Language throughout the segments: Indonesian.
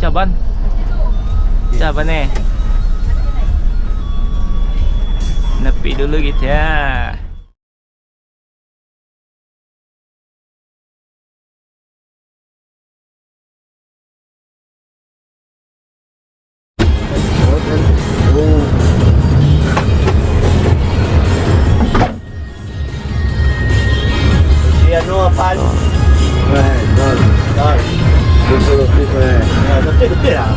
caban. Caban nih. Nepi dulu gitu ya. Piano apaan? Dol. Dol. Gede lah.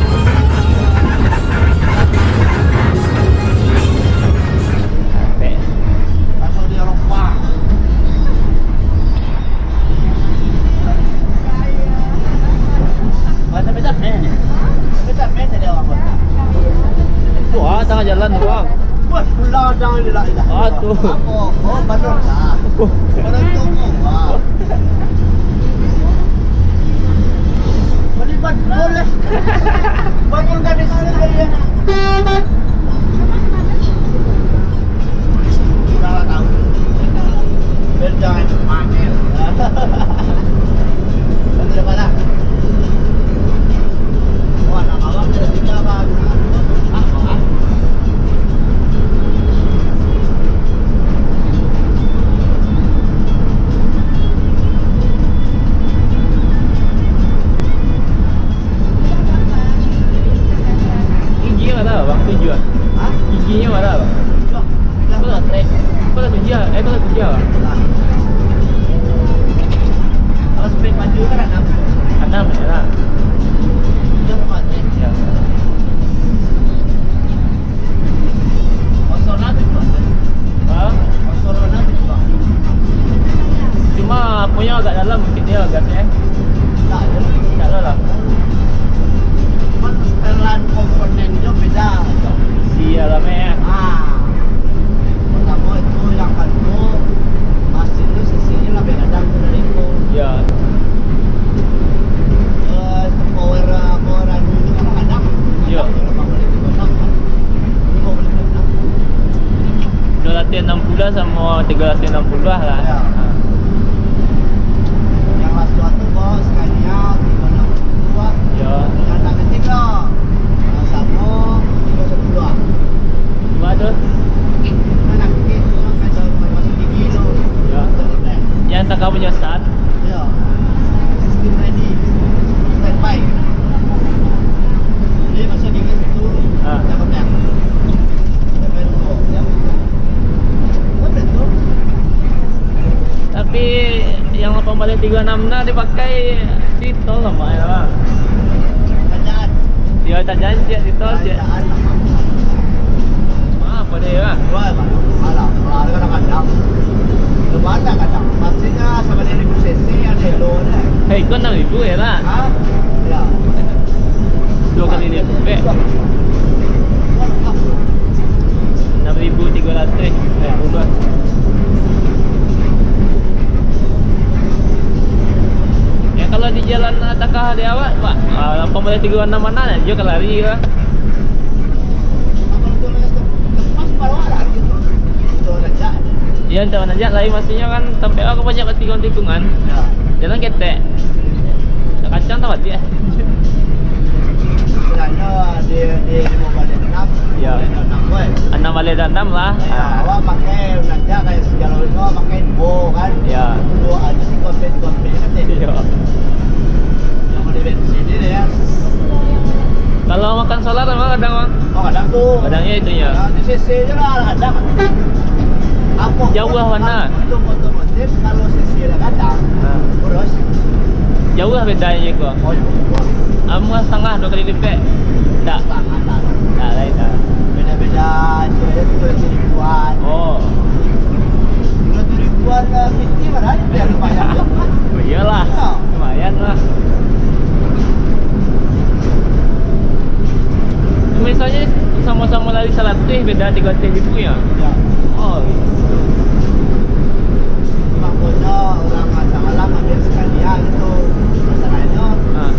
Asal di Eropa. Tapi capek tadi orang. Wah, tengah jalan doang. Buat pulau jangan dilalui. Aduh. Oh, benar lah. Orang tunggu. Wah. Melibat boleh. Bangun gadis sekalian. Salah tahu. Biar jangan pamer. Ada mana? Wah, nak awak sudah bicara. Giginya mana bang? Tujuan. Hah? Giginya mana bang? Kau tak trek. Kau tak tujuan. Kau tak tujuan bang? Kalau spek maju kan ada. Enam ya lah. Dia mau mati. Ya. Kosong nanti bang. Bang, Kosong nanti bang. cuma punya agak dalam mungkin dia gasnya. Tak ada. Tak tahu lah. Cuman setelan komponennya beda. Sia lah meh. Pertama itu yang kedua mesin itu sisinya lebih kadang dari itu. Ya. Terus power anu itu kan kadang. Ya. Kalau beli di kotak kan. Ini mau beli kotak. 260 sama 360 lah. Ya. Yang last suatu bos Scania 362. Ya. Yang tak ketiga Samo 310. Cuma tu. Anak itu masih gigi itu. Ya. Yang tak kau punya start. Ya. Sistem ready. Standby. Jadi masih gigi itu. Ah. Cakep ya. Standby dulu. Ya. Apa itu? Tapi yang 836 na dipakai di tol lah mak ya bang. Kerjaan. Dia tak janji di tol je. Kerjaan. Maaf pada ya bang. Dua bang. Malah. Malah kadang-kadang. Belum ada kadang. Pastinya sama dari sesi ada low dah. Hei, kau 6.000 ya lah. Hah? Ya. 2 kali lipat. 6.300. Ubah. Ya kalau di jalan Takah di awak, Pak. 836 mana dia kan lari lah. Lepas baru ada gitu. Itu kerjaan. Dia entah mana aja lari maksudnya kan sampai aku banyak tikung-tikungan. Ya. Jalan ketek. Tak kacang tak dia. Sebenarnya di mobil enam. Ya. Enam boy. 6 balik dan 6 lah. Ya, awak pakai nanya kayak sejarah itu pakai bo kan. Ya. Dua aja sih konten kan deh. Ya. Yang di bensin ini ya. Kalau makan solar emang kadang bang. Oh kadang tuh. Kadangnya itunya. Ya, di CC aja lah ada. Apa? Jauh lah mana? Untuk otomotif kalau CC ada kadang. Nah. Terus. Jauh lah bedanya kok. Oh jauh. Amu setengah 2 kali lipat. Tak. Tangan. Tak lain tak. Beda-beda. Itu ribuan. Oh. 2 ribuan fitnya mana ada biar lumayan. Oh iyalah. Ya. Lumayan lah. Misalnya sama-sama lari selatih beda 300.000 ya. Ya. Oh. Makanya orang masalah ambil sekalian itu masalahnya. Ah.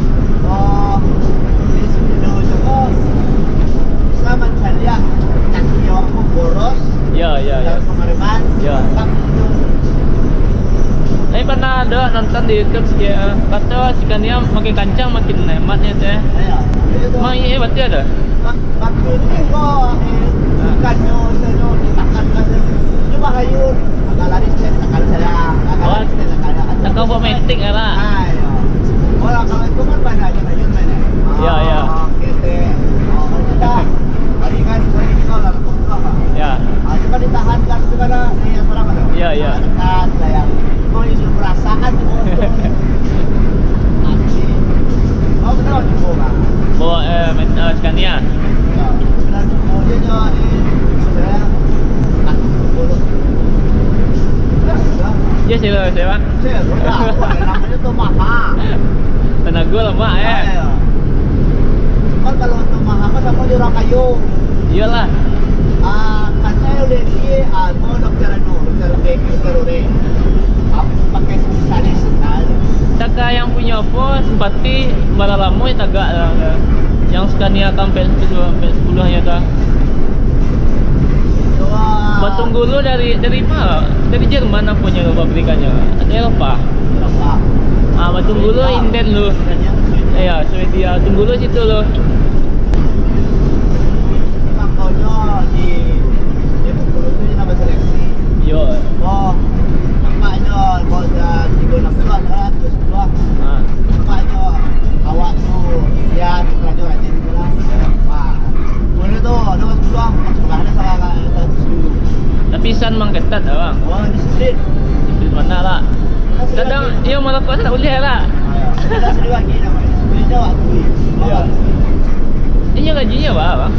Oh, ini sebelum coba sama sekalian kaki aku boros. Ya ya ya. Dan kemarin Ya. tak itu. Saya pernah ada nonton di di YouTube dia kata Scania makin kencang makin hematnya teh. Iya. Itu. Emang iya berarti ada? Waktu itu kok bukan nyo ditekan kan. Cuma hayun agak laris dia ditekan saya. Agak laris dia ditekan. Tak kau metik lah. Ayo. Orang kalau itu kan banyak hayun mana. Ya, ya. Gitu. Oh, sudah. Hari kan saya ini kalau Ya. coba ditahan kan itu kan yang orang ada. Ya, ya. Kan saya mau isu perasaan tuh. Asli. Oh benar coba. Bawa Scania. Ya, benar mau dia saya kan dulu. Ya sewa. Saya namanya tuh mahal. Tenaga lama ya. Ayo. Kan kalau untuk mahal mah sama di orang kayu. Iyalah. Kan saya udah di dokter Ure. Pakai spesialis sekali. Taka yang punya apa simpati bala lama ya tagak lah. Yang Scania sampai 10 ya kah? Batung Gulu dari mana? Dari Jerman apa punya pabrikannya? Atau Eropa? Batung Gulu inden lu. Iya, Swedia. Tunggulu situ lo. Makanya di Bengkulu itu nama seleksi. Yo. Oh, makanya kalau ada 362 kan terus dua. Makanya awak tuh ya kerja rajin bilang. Wah, boleh tuh ada masuk doang. Masuk ada sama dulu. Tapi san mang ketat bang. Oh, disiplin. Di mana lah? Kadang iya malah kuasa tak boleh lah. Ada sedih lagi namanya. Disiplinnya waktu. Iya. Ini gajinya bang?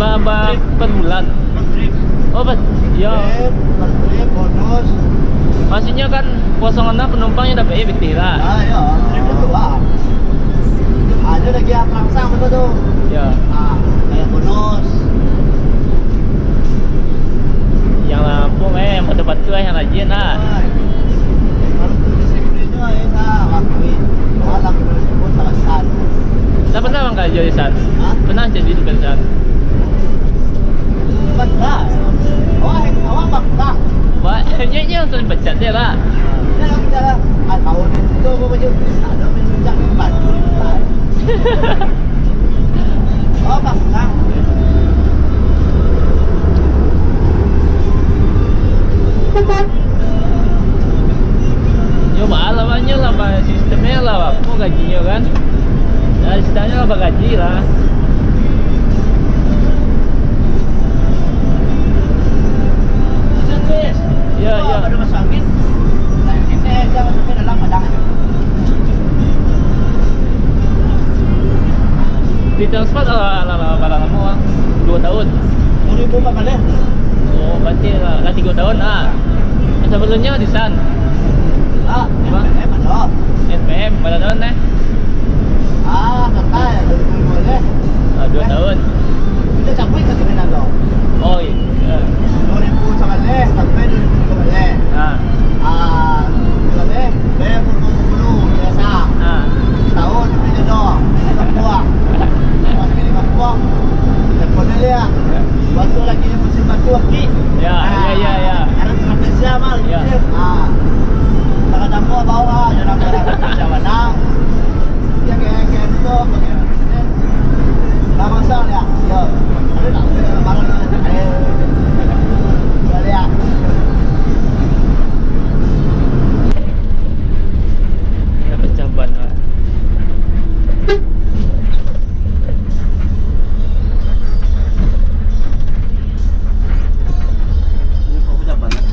Per bulan. Trip. Oh, ya. Trip, bonus. Maksudnya kan kosongan penumpangnya dapat lebih lah. Ya, trip itu lah. Ada lagi yang perangsang betul tuh. Ya. Kayak bonus. Yang lampu yang betul-betul yang rajin lah. Kalau untuk disiplinnya ya saya lakuin. Malam pun salah satu. Tak pernah bang kerja di sana? Hah? Pernah jadi di sana? Betul. Awak bakta. Wah, nyanyi langsung pecat dia lah. Ya lah kita lah. Tahun itu apa baju? Ada menunjuk baju. Oh bakta. Yo mahal banyak lah sistemnya lah, apa gajinya kan? Nah, istilahnya lah gaji lah. Ya, ya. Ada masangin. Nah, ini jangan sampai dalam padang. Di transport lah lama 2 tahun. 2000 apa kali? Oh, berarti lah 3 tahun lah. Sebelumnya di San. Betul. NPM pada tahun Santai, 2000 boleh. 2 tahun. Kita campur ke sini nanti. Oh iya. 2000 sekali, sampai 2000 sekali. Boleh. Bayar puluh biasa. Tahun ini jodoh. Kapuang. Masih ini kapuang. Telepon dia ya. Waktu lagi musim batu lagi. Ya. Karena sampai siapa? Ya. Kadang gua bawa jangan Jawa nang. Ya kayak itu bagaimana? Nggak masalah ya. Yo. Ada tak barang boleh ya. Ya pecah ban lah. Ini kok punya banget.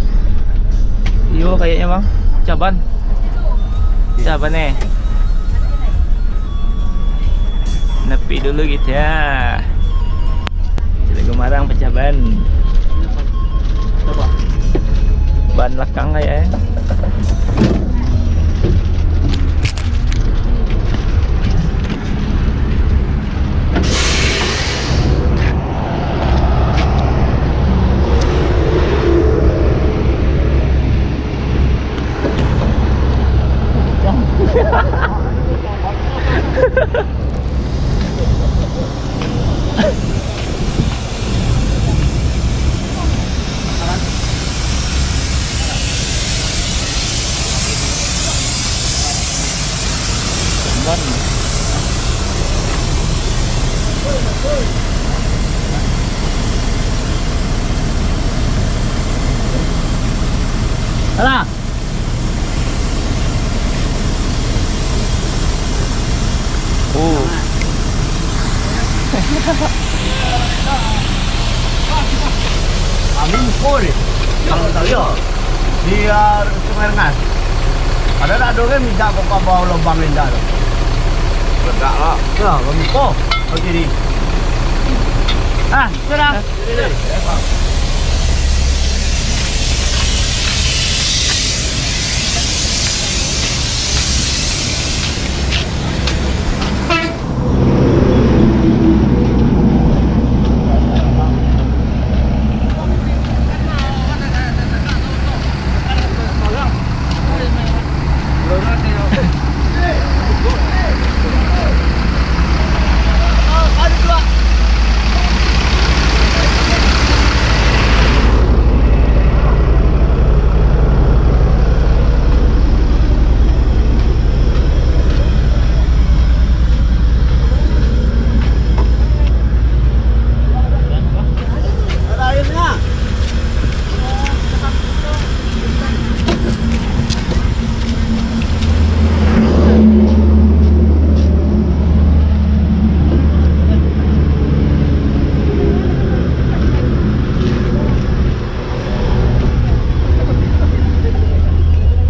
Yo kayaknya bang. Caban. Caban nih. Nepi dulu gitu ya. Kita gemarang pecah ban. Coba. Ban belakang kayak ya. Alah. Oh. Amin full. Kalau tahu ya. Di Sungai Rengas. Ada tak ada kan minta kau bawa lubang minta tu. Enggak lah. Ya, kami po. Okey di. Ah, sudah.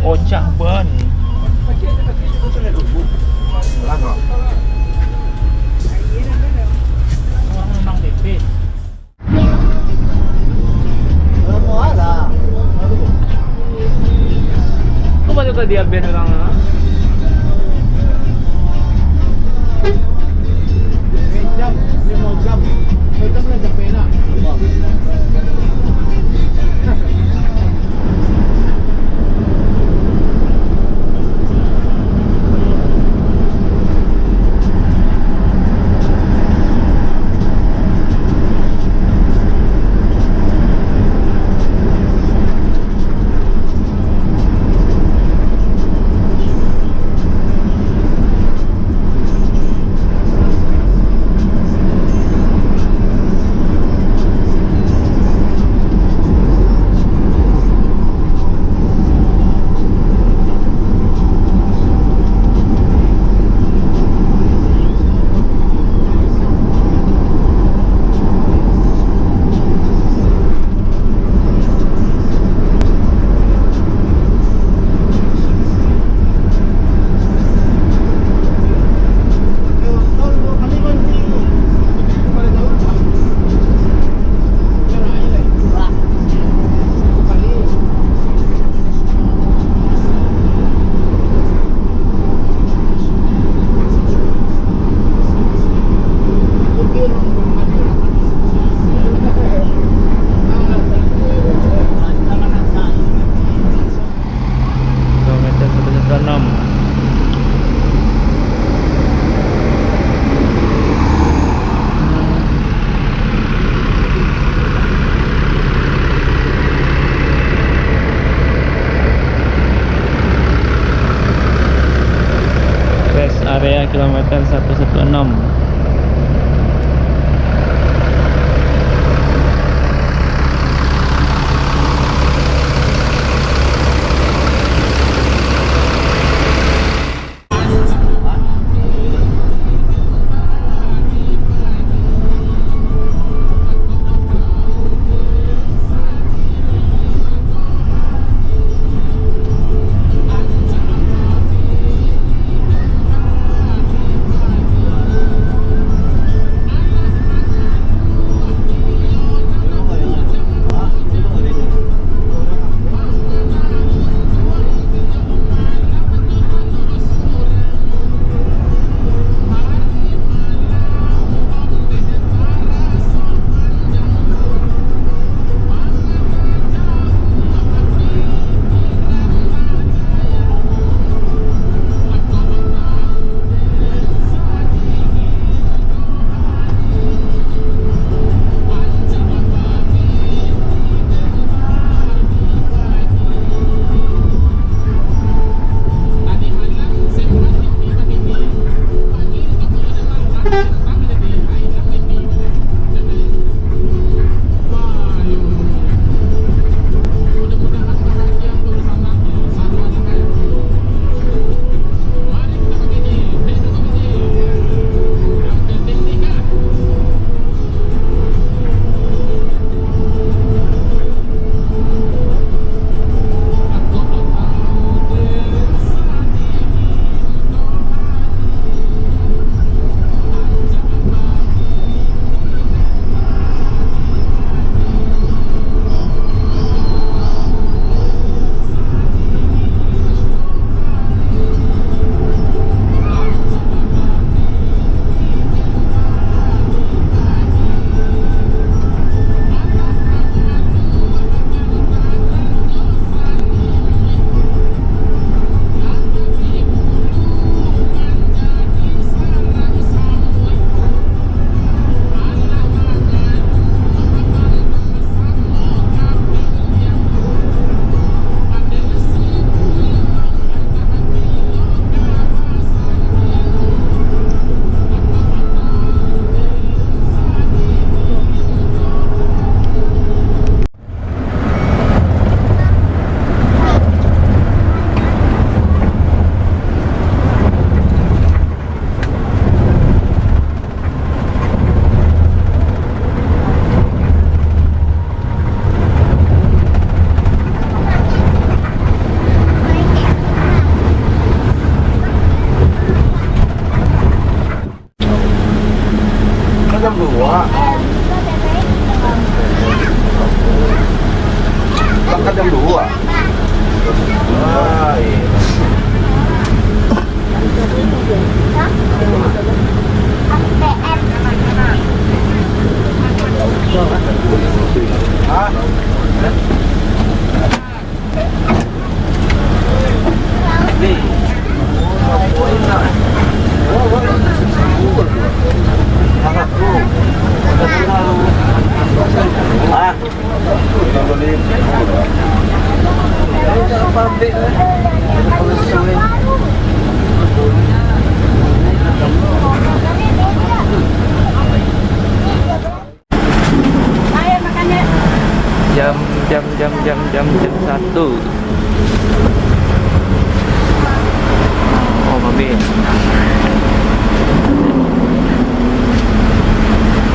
Ocah ban. Orang memang tipis. Kau balik ke dia biar orang ah. Jam, 5 jam. Kita pun dah pernah. Area kilometer 116. Berangkat jam 2. Wah, iya. Hah? Nih. Ah, jam 1. Oh, babi.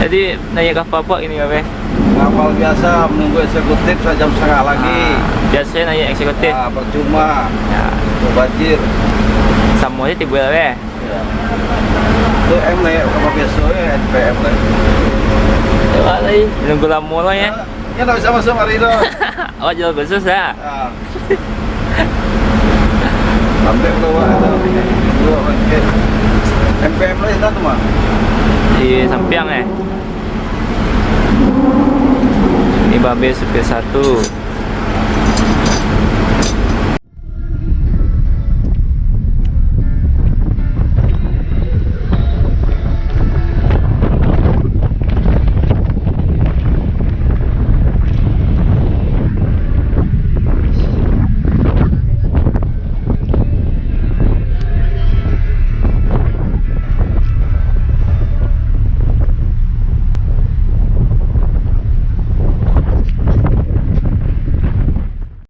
Jadi naik kapal apa ini babe? kapal biasa menunggu eksekutif jam setengah lagi. Biasanya naik eksekutif. Ah, percuma. Ya, Banjir. semuanya tiba babe. Ya. Itu M lah ya, kapal biasa ya, NPM lah. Coba lagi nunggu lama lah ya. Ya nggak bisa masuk hari itu. Oh, jual khusus ya. Ah. Sampai bawa itu. Dua paket. NPM lah itu mah. Di Sampiang ya. Ini babe supir 1.